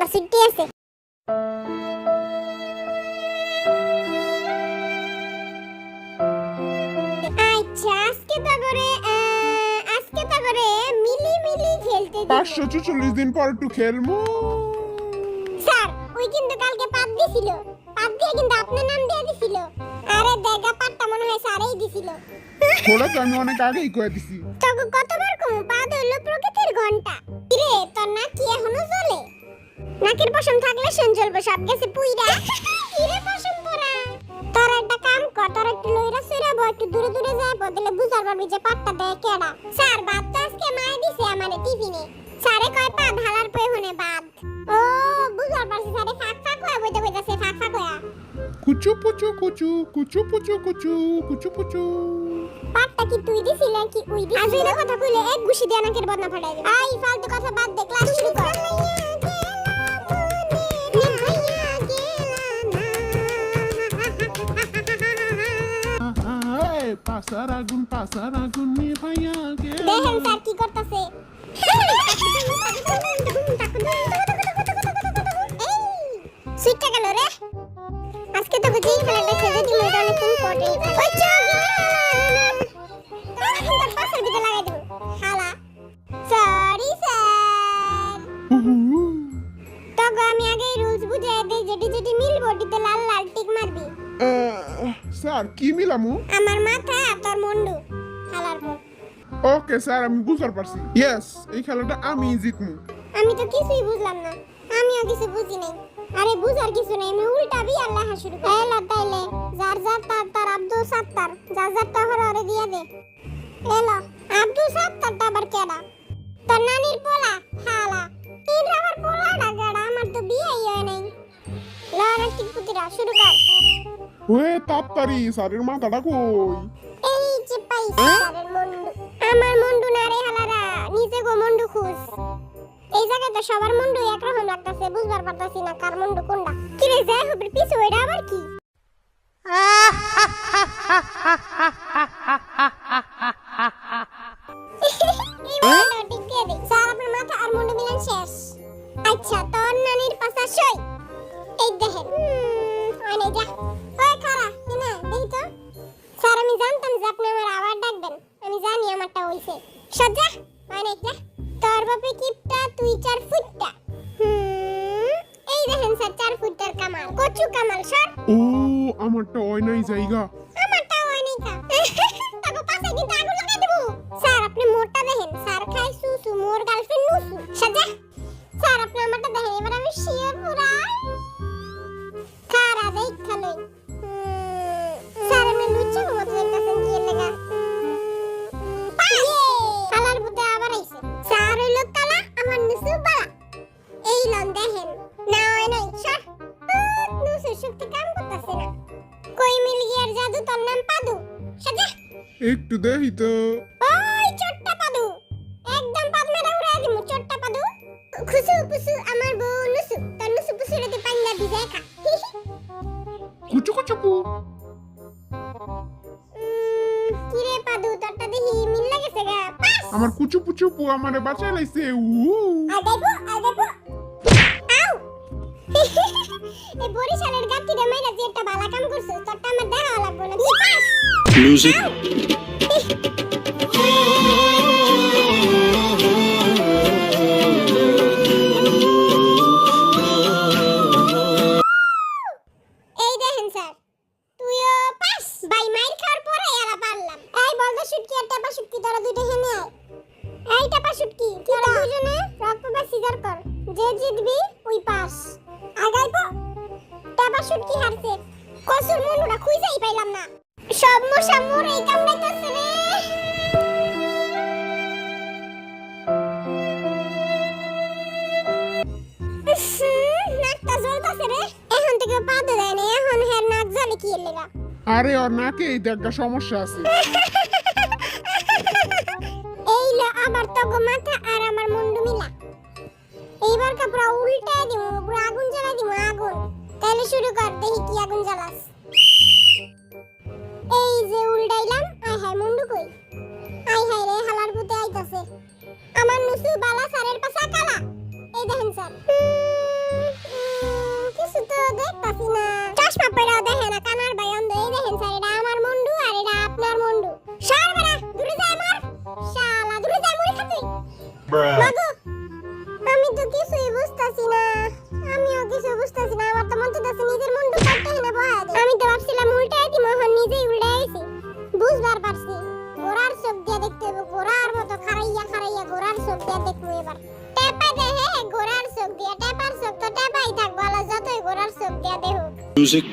আবার ছুটি আছে। আচ্ছা আজকে তো করে মিলি খেলতে দিব। 544 দিন পর একটু খেলবো। স্যার ওই কিন্তু কালকে পাত দিছিল, পাত দিয়ে কিন্তু আপনার নাম দিয়ে দিছিল। আরে দেখা পাতটা মনে হয় স্যারই দিছিল। থোড়া তো আমি অনেক আগেই কয়ে দিছি। তোকে কতবার কমু পাত হলো প্রকৃতির ঘন্টা। কিরে তোর নাক কি এখনো জ্বলে? নাকের পশম থাকলে শুন জ্বলবে, সব গেছে পুইরা। কিরে পশম পরা, তোর একটা কাম কর, তোর একটু লইরা সইরাবো, একটু দূরে দূরে যাই বদলে বুঝার পারবি যে পাতটা দেয় কেডা। স্যার ভাত তো আজকে মাই দিছে আমারে টিফিনে। স্যারে কয় পাত হালার পয় হনে বাদ। ও বুঝার পারছি, স্যারে ফাক হয়ে বইতে বইতাছে, ফাক হয়ে। কুচু পুচু কুচু কুচু পুচু কুচু কুচু পুচু। পাতটা কি তুই দিছিস নাকি উই দিছিস? আজ এর কথা কইলে এক গুছি দিয়ে নাকের বদনা ফাটাই দিবি। আই ফালতু কথা বাদ দে, ক্লাস শুরু কর। পাসার আগুন নিভাইয়া গেল। দেখেন স্যার কি করতেছে। সুইটটা গেল রে। আজকে তো বুঝি খেলাটা খেলে দিই, এটা অনেক ইম্পর্টেন্ট। ওই চল তোর পাশের দিকে লাগাই দেব হালা। সরি স্যার, তোকে আমি আগে রুলস বুঝাই দেই, যেটি মিলবো ওটিতে লাল লাল টিক মারবি। স্যার কি মিলামু? আমার মাথা আর তোর মুন্ডু হালার পর। ওকে স্যার, আমি বুঝতে পারছি। ইয়েস, এই খেলাটা আমি জিতমু। আমি তো কিছুই বুঝলাম না, আমিও কিছু বুঝি নাই। আরে বুঝার কিছু নাই, আমি উল্টাবি আর লেখা শুরু করি। এলা তাইলে যার তার আব্দুল সাত্তার, যার হরে দিয়া দে। এলা আব্দুল সাত্তারটা আবার কেডা? তোর নানির পোলা হালা। তিন আমার পোলা ডাগাড়া, আমার তো বিয়েই হয় নাই। লড়া টিপুতিরা শুরু কর। ওয়ে তাড়াতাড়ি, স্যারের মাথাটা কই? এই যে পাইছি স্যারের মুন্ডু। আমার মুন্ডু না রে হালারা, নিচে গো মুন্ডু খুঁজ। এই জায়গাতে সবার মুন্ডু একরকম লাগতাছে, বুঝবার পারতাছি না কার মুন্ডু কোনটা। কি রে যাই হবে পিছে ওইটা আবার কি? স্যার আপনার মাথা আর মুন্ডু মিলান শেষ। আচ্ছা তোর নানির পাশা সই। এই দেখেন আনে যা ওই খারা না দেখি তো। স্যার আমি জানতাম যে আপনি আমার আবার ডাকবেন, আমি জানি আমারটা হইছে। সজ্জা মানে যা তোর বাপে কিপটা তুই 4 ফুটটা। এই দেখেন স্যার 4 ফুটের কামাল, কচু কামাল স্যার। ও আমারটা হয় নাই জায়গা। আমারটা হয় নাই কা। তাকে পাশে কিন্তু আগুন লাগাই দেব। স্যার আপনি মোরটা দেখেন, স্যার খাই সুসু, মোর গার্লফ্রেন্ড নুসু। সজ্জা স্যার আপনি আমারটা দেখেন, এবার আমি শিওর পুরা খারা দেখ খালই। স্যার আমি লুচ্চা মত দেখতেছেন কি লাগা। কালার বুতে আবার আইছে। স্যার হইলো কালা, আমার নুসু বালা। এই লন দেখেন না হয় নাই স্যার। নুসু শক্তি কাম করতেছে না। কই মিল গিয়ার জাদু, তোর নাম পাদু। সজা একটু দেখি তো। ওই ছোট্টা পাদু, একদম পাদ মেরা উড়াই দিমু ছোট্টা পাদু। খুশু পুসু আমার বউ নুসু, তোর নুসু পুসু রেতে পান্না ভিজায় খা। কুচু কুচু পু। কিরে পাদু তোরটা দেখি মিল লাগেছে গা। পাস আমার কুচু পুচু পু আমারে বাঁচাই লাইছে। আদাইবো আউ। এই বরিশালের গাতিরে মাইরা যে একটা ভালো কাম করছিস, তোরটা আমার দেখা লাগবে না। Pass Music. এই দেখেন স্যার তুইও পাস। বাই মাইর খাওয়ার পরে এরা পারলাম। এই বলদা শুটকি আর টাপা শুটকি তোরা দুইটা হেনে আয়। এই টাপা শুটকি তোরা দুজনে রক পেপার সিজার কর, যে জিতবি ওই পাস। আগাইবো টাপা শুটকি হারছে, কসুর মুন্ডুটা খুঁজেই পাইলাম না। সব মশা মোর এই কামড়াইতাছে রে। নাকটা জ্বলতাছে রে। এখন থেকে পাতে দেয় না, এখন হের নাক জ্বলে কি এর লেগা। আরে ওর নাকে এইটা একটা সমস্যা আছে। এই লো আবার তো মাথা আর আমার মুন্ডু মিলা। এইবার কাপড়া উল্টায় দিমু, পুরো আগুন জ্বালাই দিমু আগুন। তাহলে শুরু কর, দেখি কি আগুন জ্বালাস। এই যে উল্টাইলাম, আয় হায় মুন্ডু কই? আয় হায় রে হালার ভূতে আইতাছে। আমার নুসু বালা স্যারের পাশা কালা। এই দেখেন স্যার মাগো আমি তো কিছুই বুঝতাছি না। আমিও কিছু বুঝতাছি না। আমার তো মন চাইতাছে নিজের মুন্ডু কাটতে না বহায় দেই। আমি তো ভাবছিলাম উল্টাই দিই, মোহন নিজেই উল্টাইছি। বুঝবার পারছি ঘোড়ার চোখ দিয়ে দেখতে হবে। ঘোড়ার মতো খারাইয়া খারাইয়া ঘোড়ার চোখ দিয়ে দেখবো এবার। টেপা দে হে ঘোড়ার চোখ দিয়ে। টেপার চোখ তো টেপাই থাকবো, আলা যতই ঘোড়ার চোখ দিয়ে দেখুক। Music.